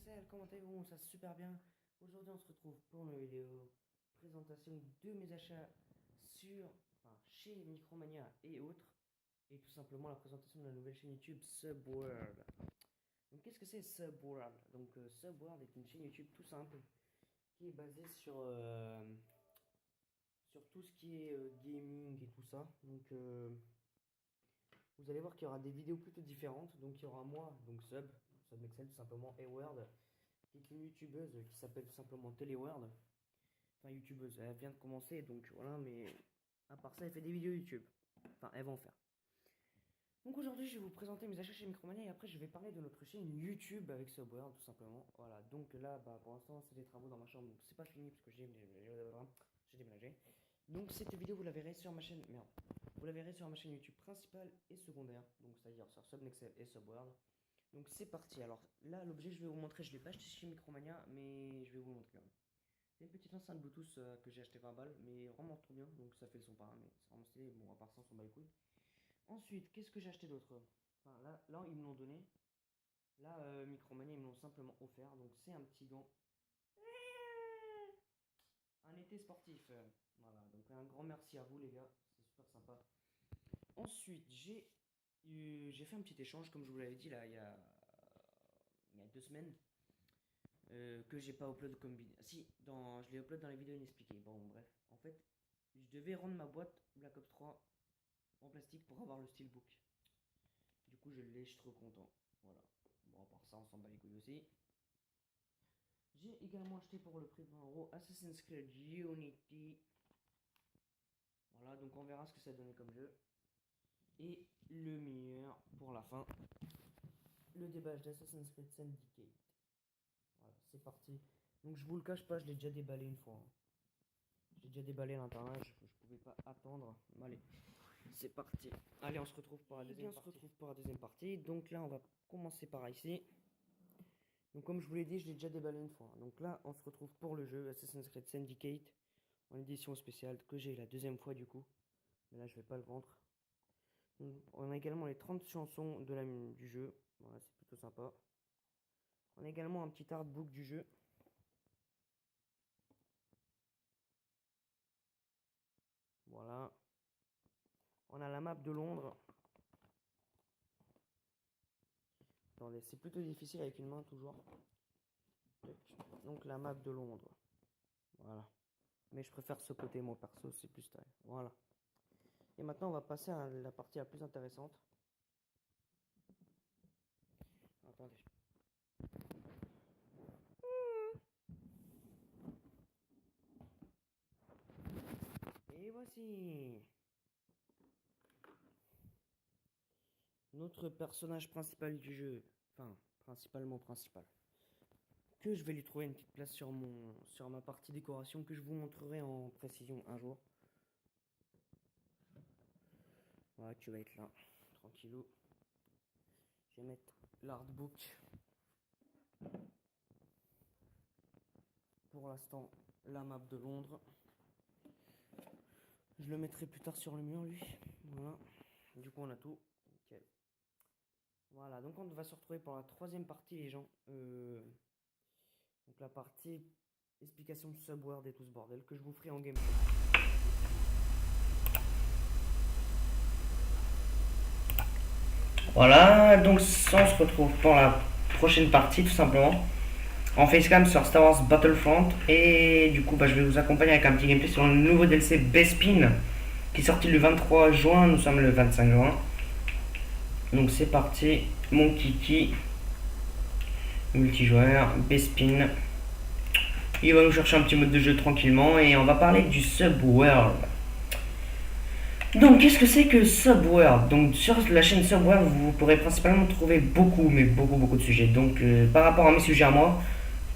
Excel, comment allez-vous? Ça super bien. Aujourd'hui, on se retrouve pour une vidéo présentation de mes achats chez Micromania et autres, et tout simplement la présentation de la nouvelle chaîne YouTube Subworld. Donc, qu'est-ce que c'est Subworld? Donc, Subworld est une chaîne YouTube tout simple qui est basée sur tout ce qui est gaming et tout ça. Donc, vous allez voir qu'il y aura des vidéos plutôt différentes. Donc, il y aura moi, donc Submexcel tout simplement, et Word, qui est une youtubeuse qui s'appelle tout simplement Teleworld. Enfin, youtubeuse, elle vient de commencer, donc voilà, mais à part ça, elle fait des vidéos YouTube. Enfin, elle va en faire. Donc aujourd'hui, je vais vous présenter mes achats chez Micromania et après, je vais parler de notre chaîne YouTube avec Subworld, tout simplement. Voilà, donc là, pour l'instant, c'est des travaux dans ma chambre, donc c'est pas fini parce que j'ai déménagé. Donc cette vidéo, vous la verrez sur ma chaîne, merde, vous la verrez sur ma chaîne YouTube principale et secondaire, donc c'est-à-dire sur Subnexel et Subworld. Donc c'est parti. Alors là, l'objet, je vais vous montrer, je l'ai pas acheté chez Micromania, mais je vais vous le montrer quand même. C'est une petite enceinte Bluetooth que j'ai acheté 20 balles, mais vraiment trop bien, donc ça fait le son pas, mais c'est vraiment stylé. Bon, à part ça, on s'en bat les couilles. Ensuite, qu'est-ce que j'ai acheté d'autre? Enfin, là, ils me l'ont donné. Là, Micromania, ils me l'ont simplement offert, donc c'est un petit gant. Un été sportif. Voilà, donc un grand merci à vous, les gars, c'est super sympa. Ensuite, j'ai fait un petit échange, comme je vous l'avais dit, là, il y a 2 semaines. Que j'ai pas upload comme vidéo. Si, je l'ai upload dans les vidéos inexpliquées. Bon, bref. En fait, je devais rendre ma boîte Black Ops 3 en plastique pour avoir le steelbook. Du coup, je l'ai, je suis trop content. Voilà. Bon, à part ça, on s'en bat les couilles aussi. J'ai également acheté pour le prix de 20 € Assassin's Creed Unity. Voilà, donc on verra ce que ça donnait comme jeu. Et le meilleur pour la fin, le déballage d'Assassin's Creed Syndicate. Voilà, c'est parti. Donc je vous le cache pas, je l'ai déjà déballé une fois. J'ai déjà déballé l'internet, je pouvais pas attendre. Allez, c'est parti. Allez, on se retrouve pour la deuxième partie. Donc là, on va commencer par ici. Donc comme je vous l'ai dit, je l'ai déjà déballé une fois. Donc là, on se retrouve pour le jeu Assassin's Creed Syndicate en édition spéciale que j'ai la deuxième fois du coup. Mais là, je vais pas le vendre. On a également les 30 chansons du jeu. Voilà, c'est plutôt sympa. On a également un petit artbook du jeu. Voilà. On a la map de Londres. Attendez, c'est plutôt difficile avec une main toujours. Donc la map de Londres. Voilà. Mais je préfère ce côté, moi perso, c'est plus style. Voilà. Et maintenant, on va passer à la partie la plus intéressante. Attendez. Et voici notre personnage principal du jeu. Enfin, principalement principal. Que je vais lui trouver une petite place sur ma partie décoration que je vous montrerai en précision un jour. Voilà, tu vas être là, tranquillou. Je vais mettre l'artbook. Pour l'instant, la map de Londres. Je le mettrai plus tard sur le mur, lui. Voilà. Du coup, on a tout. Nickel. Voilà, donc on va se retrouver pour la troisième partie, les gens. Donc la partie explication de Subworld et tout ce bordel que je vous ferai en gameplay. Voilà, donc on se retrouve pour la prochaine partie tout simplement en facecam sur Star Wars Battlefront. Et du coup je vais vous accompagner avec un petit gameplay sur le nouveau DLC Bespin qui est sorti le 23 juin, nous sommes le 25 juin. Donc c'est parti, mon kiki multijoueur Bespin. Il va nous chercher un petit mode de jeu tranquillement et on va parler du Subworld. Donc qu'est-ce que c'est que Subworld? Donc sur la chaîne Subworld, vous pourrez principalement trouver beaucoup de sujets. Donc par rapport à mes sujets à moi,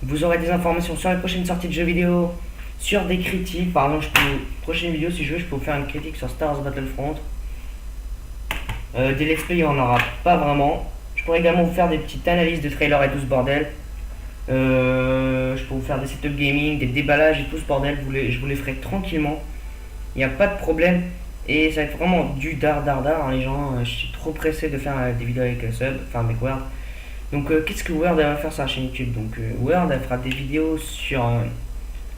vous aurez des informations sur les prochaines sorties de jeux vidéo, sur des critiques. Par exemple, prochaine vidéo, si je veux, je peux vous faire une critique sur Star Wars Battlefront. Des let's play, il n'y en aura pas vraiment. Je pourrais également vous faire des petites analyses de trailers et tout ce bordel. Je peux vous faire des setup gaming, des déballages et tout ce bordel. Je vous les ferai tranquillement. Il n'y a pas de problème. Et ça va être vraiment du dard, hein, les gens. Je suis trop pressé de faire des vidéos avec Sub, enfin avec Word. Donc qu'est-ce que Word elle va faire sur la chaîne YouTube? Donc Word elle fera des vidéos sur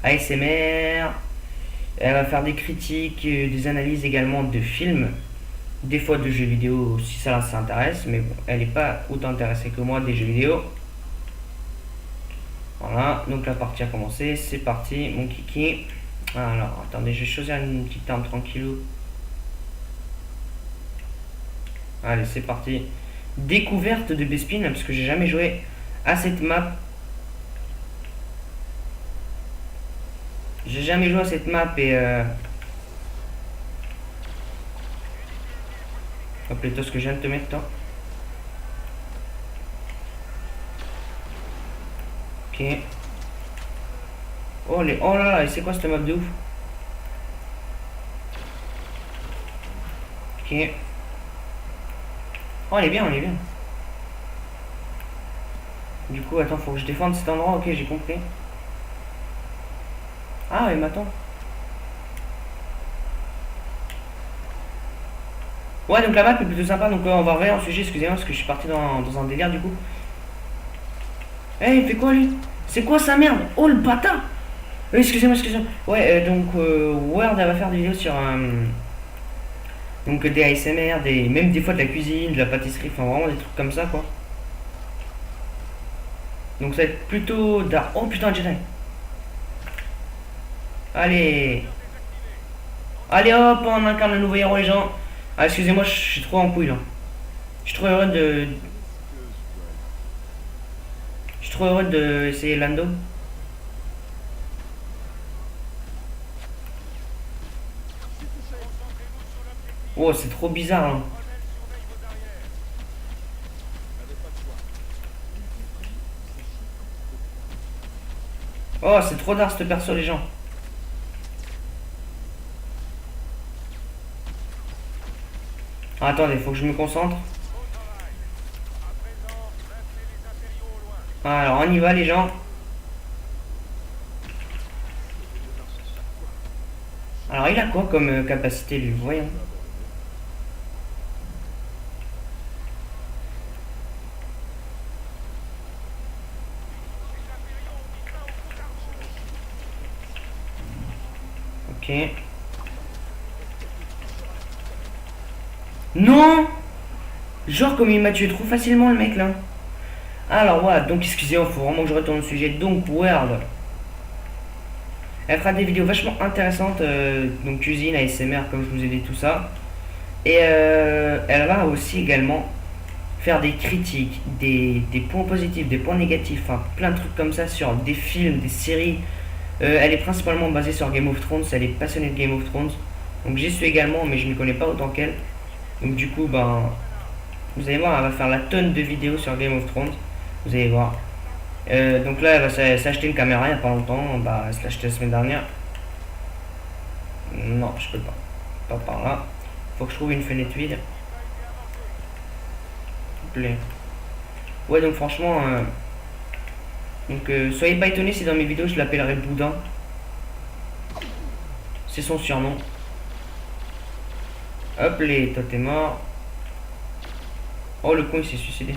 ASMR, elle va faire des critiques, des analyses également de films, des fois de jeux vidéo si ça s'intéresse, mais bon, elle n'est pas autant intéressée que moi des jeux vidéo. Voilà, donc la partie a commencé, c'est parti, mon kiki. Alors, attendez, je vais choisir une petite arme tranquillou. Allez, c'est parti. Découverte de Bespin, parce que j'ai jamais joué à cette map. J'ai jamais joué à cette map et hop, plutôt ce que je viens de te mettre, toi. Ok. Oh, les... oh là là, et c'est quoi cette map de ouf? Ok. Oh, elle est bien, elle est bien. Du coup, attends, faut que je défende cet endroit. Ok, j'ai compris. Ah, mais attends. Ouais, donc la map est plutôt sympa. Donc, on va revenir au sujet. Excusez-moi, parce que je suis parti dans un délire du coup. Eh, il fait quoi lui? C'est quoi sa merde? Oh, le bâtard! Excusez-moi, excusez-moi. Ouais, donc, Word, elle va faire des vidéos sur donc des ASMR, même des fois de la cuisine, de la pâtisserie, enfin vraiment des trucs comme ça quoi. Donc ça va être plutôt d'art. Oh putain, Jedi. Allez. Allez hop, on incarne le nouveau héros les gens. Ah excusez-moi, je suis trop en couille là. Je suis trop heureux de... Je suis trop heureux de essayer Lando. Oh c'est trop bizarre hein. Oh c'est trop d'art ce perso les gens. Ah, attendez, faut que je me concentre. Alors on y va les gens. Alors il a quoi comme capacité lui? Voyons. Ok. Non! Genre comme il m'a tué trop facilement le mec là. Alors voilà, donc excusez-moi, faut vraiment que je retourne au sujet. Donc World, elle fera des vidéos vachement intéressantes, donc cuisine, ASMR comme je vous ai dit tout ça. Et elle va aussi également faire des critiques, des points positifs, des points négatifs, enfin plein de trucs comme ça sur des films, des séries. Elle est principalement basée sur Game of Thrones, elle est passionnée de Game of Thrones. Donc j'y suis également, mais je ne connais pas autant qu'elle. Donc du coup, ben, vous allez voir, elle va faire la tonne de vidéos sur Game of Thrones. Vous allez voir. Donc là, elle va s'acheter une caméra il n'y a pas longtemps. Bah, elle se l'a acheté la semaine dernière. Non, je peux pas. Pas par là. Faut que je trouve une fenêtre vide. S'il vous plaît. Ouais, donc franchement, donc soyez pas étonnés si dans mes vidéos je l'appellerai Boudin. C'est son surnom. Hop, les toi t'es mort. Oh, le con il s'est suicidé.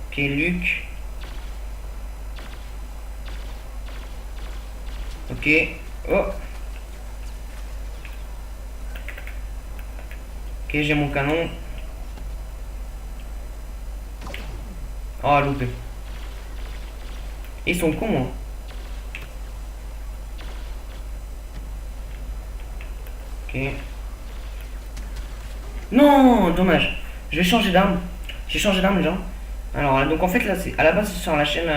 Ok, Luc. Ok. Oh. Ok, j'ai mon canon. Oh, loupé. Ils sont cons, hein. Ok. Non, dommage. Je vais changer d'arme. J'ai changé d'arme, les gens. Alors, donc en fait, là, c'est à la base sur la chaîne,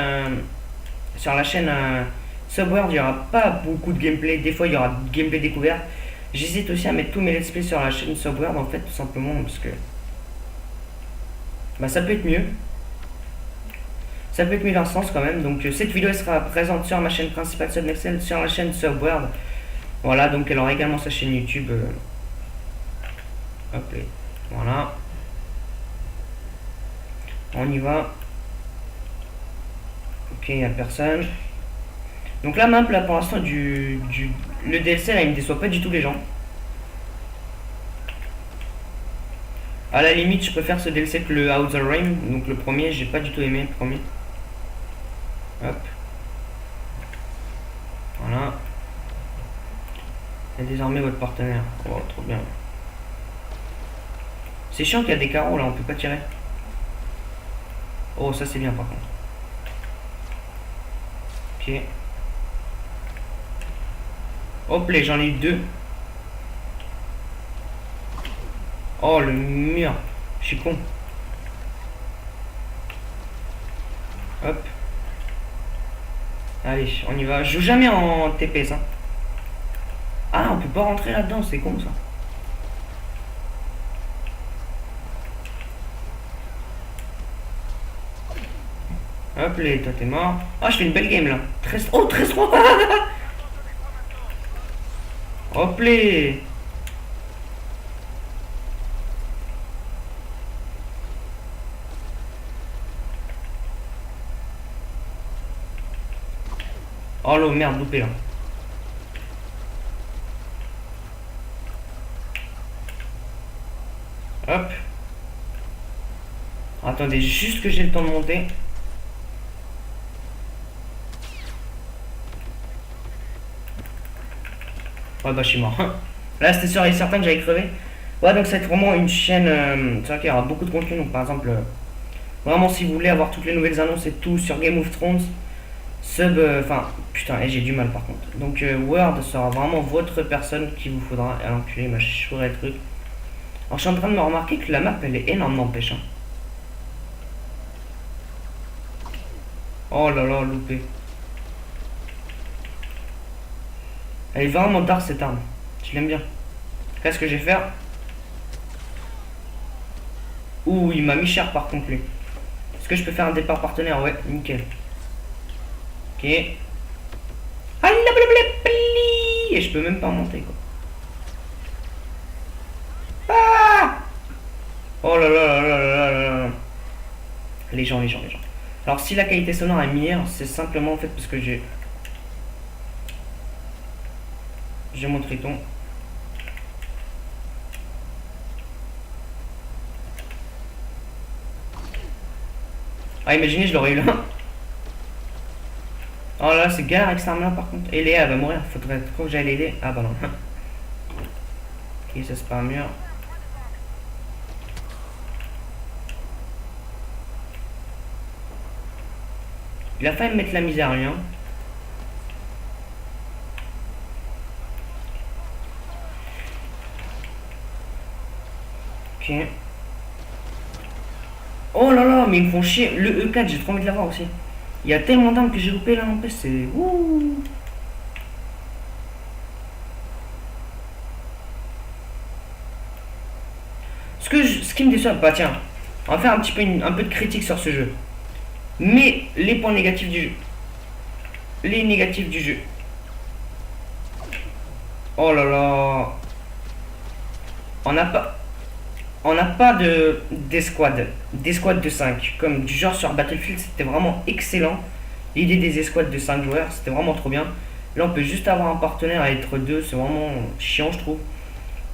Subworld, il n'y aura pas beaucoup de gameplay. Des fois, il y aura du gameplay découvert. J'hésite aussi à mettre tous mes let's play sur la chaîne Subworld, en fait, tout simplement parce que bah, ça peut être mieux. Ça peut être mieux dans ce sens quand même. Donc, cette vidéo elle sera présente sur ma chaîne principale Subnexel, sur la chaîne Subworld. Voilà, donc elle aura également sa chaîne YouTube. Hop, voilà. On y va. Ok, il n'y a personne. Donc la map là pour l'instant le DLC là il me déçoit pas du tout les gens. À la limite, je préfère ce DLC que le Outer Rim. Donc le premier, j'ai pas du tout aimé le premier. Hop. Voilà. Et désormais votre partenaire. Oh, trop bien. C'est chiant qu'il y a des carreaux là, on peut pas tirer. Oh, ça c'est bien par contre. Ok. Hop là, j'en ai eu deux. Oh, le mur. Je suis con. Hop. Allez, on y va. Je joue jamais en TP, ça. Ah, on peut pas rentrer là-dedans, c'est con ça. Hop là, toi t'es mort. Ah, je fais une belle game là. 13... Oh, 13-3. Hop là. Oh là, merde, loupé là. Hop. Attendez, juste que j'ai le temps de monter. Ouais, bah je suis mort. Là, c'était sûr et certain que j'allais crever. Ouais, donc c'est vraiment une chaîne. C'est vrai qu'il y aura beaucoup de contenu. Donc, par exemple, vraiment, si vous voulez avoir toutes les nouvelles annonces et tout sur Game of Thrones, sub. Enfin, putain, j'ai du mal par contre. Donc, Word sera vraiment votre personne qu'il vous faudra. Et l'enculé, il m'a chouré le truc. Alors, je suis en train de me remarquer que la map, elle est énorme, n'empêche. Hein. Oh là là, loupé. Elle est vraiment dark cette arme. Je l'aime bien. Qu'est-ce que je vais faire? Ouh, il m'a mis cher par contre lui. Est-ce que je peux faire un départ partenaire? Ouais, nickel. Ok. Et je peux même pas monter quoi. Ah, oh là là là là là là. Les gens. Alors si la qualité sonore est meilleure, c'est simplement en fait parce que j'ai mon triton. Ah, imaginez, je l'aurais eu là. Oh là, c'est galère avec cette arme là par contre. Et Léa, elle va mourir. Faudrait trop que j'aille l'aider. Ah bah non. Ok, ça c'est pas un mur. Il a failli me mettre la misère lui, hein. Ok. Oh là là, mais ils me font chier. Le E4, j'ai trop envie de l'avoir aussi. Il y a tellement d'armes que j'ai loupé là en plus, c'est. Ouh. Ce qui me déçoit, bah tiens, on va faire un petit peu un peu de critique sur ce jeu. Mais les points négatifs du jeu. Les négatifs du jeu. Oh là là. On n'a pas d'escouade. D'escouade de 5. Comme du genre sur Battlefield, c'était vraiment excellent. L'idée des escouades de 5 joueurs, c'était vraiment trop bien. Là, on peut juste avoir un partenaire à être 2. C'est vraiment chiant, je trouve.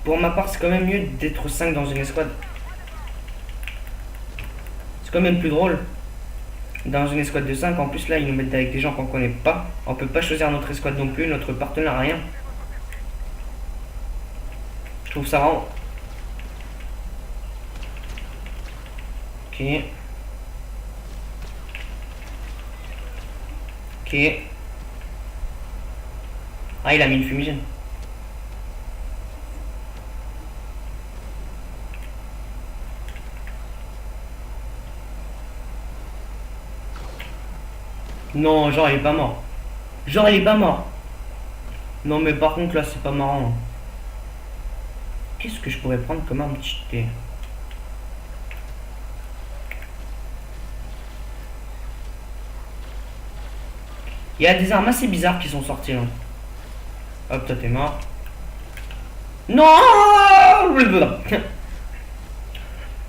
Pour ma part, c'est quand même mieux d'être 5 dans une escouade. C'est quand même plus drôle. Dans une escouade de 5, en plus là, ils nous mettent avec des gens qu'on connaît pas. On peut pas choisir notre escouade non plus, notre partenaire, rien. Je trouve ça vraiment. Ok. Ok. Ah, il a mis une fumigène. Non, genre il est pas mort. Genre il est pas mort. Non mais par contre là c'est pas marrant. Qu'est-ce que je pourrais prendre comme arme cheatée? Il y a des armes assez bizarres qui sont sorties là. Hop, toi t'es mort. Non.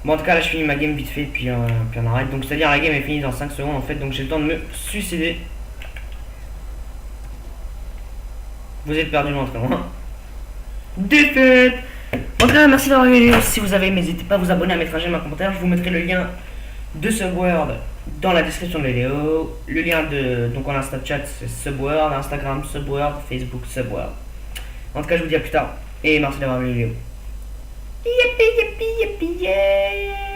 Bon, en tout cas, là je finis ma game vite fait, puis on arrête. Donc, c'est-à-dire, la game est finie dans 5 secondes en fait, donc j'ai le temps de me suicider. Vous êtes perdu loin très loin. Défaite. En tout cas, merci d'avoir vu la vidéo. Si vous avez aimé, n'hésitez pas à vous abonner, à mettre un j'aime, un commentaire. Je vous mettrai le lien de Subworld dans la description de la vidéo. Le lien de. Donc, on a Snapchat, c'est Subworld, Instagram, Subworld, Facebook, Subworld. En tout cas, je vous dis à plus tard. Et merci d'avoir vu la vidéo. Yippee, yippee, yippee, yeah!